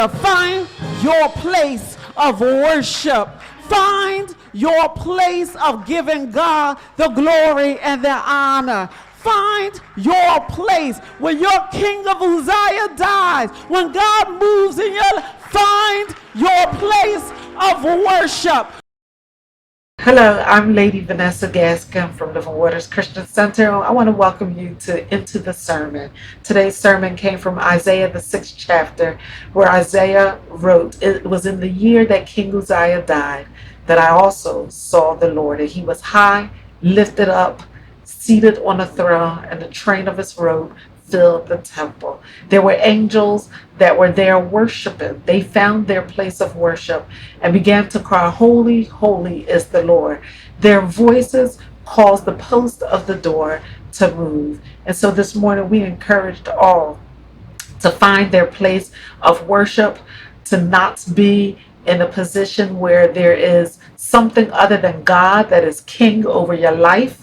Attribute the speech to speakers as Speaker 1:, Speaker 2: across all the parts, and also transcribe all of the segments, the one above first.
Speaker 1: Find your place of worship. Find your place of giving God the glory and the honor. Find your place. When your king of Uzziah dies, when God moves in your life, find your place of worship.
Speaker 2: Hello, I'm Lady Vanessa Gaskin from Living Waters Christian Center. I want to welcome you to Into the Sermon. Today's sermon came from Isaiah, the 6th chapter, where Isaiah wrote, "It was in the year that King Uzziah died that I also saw the Lord, and he was high, lifted up, seated on a throne, and the train of his robe filled the temple." There were angels that were there worshiping. They found their place of worship and began to cry, "Holy, holy is the Lord." Their voices caused the post of the door to move. And so this morning we encouraged all to find their place of worship, to not be in a position where there is something other than God that is king over your life,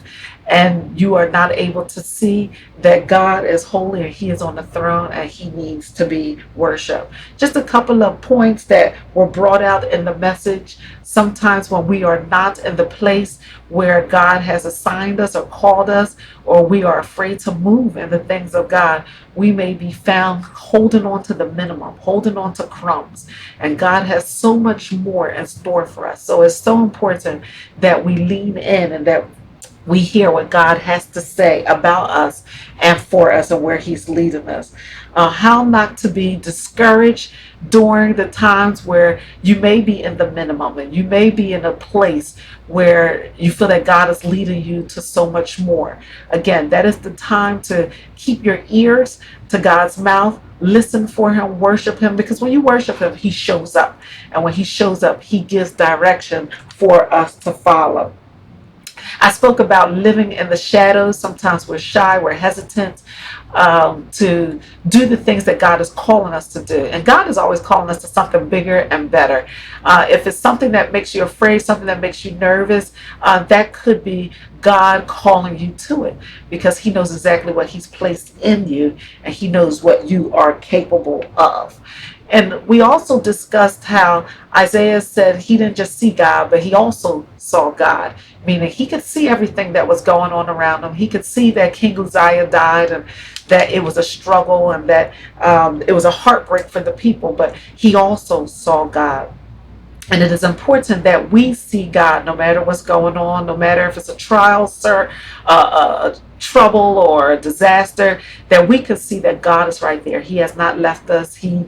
Speaker 2: and you are not able to see that God is holy and he is on the throne and he needs to be worshiped. Just a couple of points that were brought out in the message. Sometimes when we are not in the place where God has assigned us or called us, or we are afraid to move in the things of God, we may be found holding on to the minimum, holding on to crumbs. And God has so much more in store for us. So it's so important that we lean in and that we hear what God has to say about us and for us and where he's leading us. How not to be discouraged during the times where you may be in the minimum and you may be in a place where you feel that God is leading you to so much more. Again, that is the time to keep your ears to God's mouth. Listen for him, worship him, because when you worship him, he shows up. And when he shows up, he gives direction for us to follow. I spoke about living in the shadows. Sometimes we're shy, we're hesitant to do the things that God is calling us to do. And God is always calling us to something bigger and better. If it's something that makes you afraid, something that makes you nervous, that could be God calling you to it, because he knows exactly what he's placed in you and he knows what you are capable of. And we also discussed how Isaiah said he didn't just see God, but he also saw God, meaning he could see everything that was going on around him. He could see that King Uzziah died and that it was a struggle and that it was a heartbreak for the people, but he also saw God. And it is important that we see God no matter what's going on, no matter if it's a trial, a trouble, or a disaster, that we can see that God is right there. He has not left us. He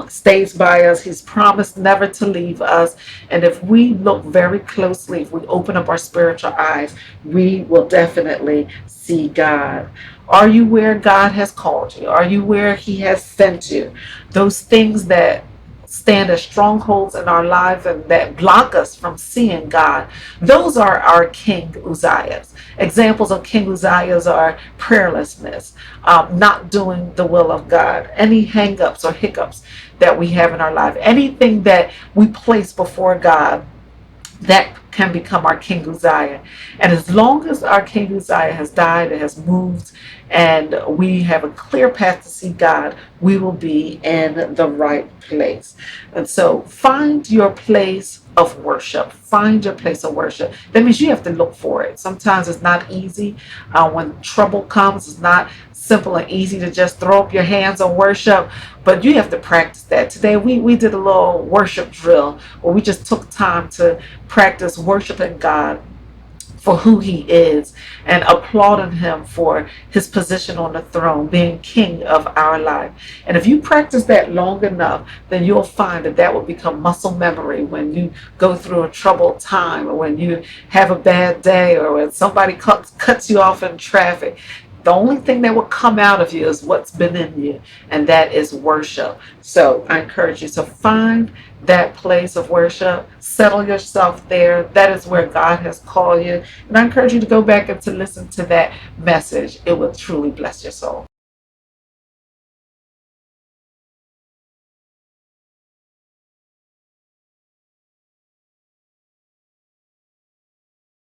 Speaker 2: stays by us. He's promised never to leave us. And if we look very closely, if we open up our spiritual eyes, we will definitely see God. Are you where God has called you? Are you where he has sent you? Those things that stand as strongholds in our lives and that block us from seeing God, those are our King Uzziahs. Examples of King Uzziahs are prayerlessness, not doing the will of God, any hang-ups or hiccups that we have in our life, anything that we place before God that can become our King Uzziah. And as long as our King Uzziah has died and has moved and we have a clear path to see God, we will be in the right place. And so find your place of worship. Find your place of worship. That means you have to look for it. Sometimes it's not easy. When trouble comes, it's not simple and easy to just throw up your hands and worship, but you have to practice that. Today we did a little worship drill where we just took time to practice worshiping God for who he is and applauding him for his position on the throne, being king of our life. And if you practice that long enough, then you'll find that that will become muscle memory when you go through a troubled time, or when you have a bad day, or when somebody cuts you off in traffic. The only thing that will come out of you is what's been in you, and that is worship. So I encourage you to find that place of worship, settle yourself there. That is where God has called you. And I encourage you to go back and to listen to that message. It will truly bless your soul.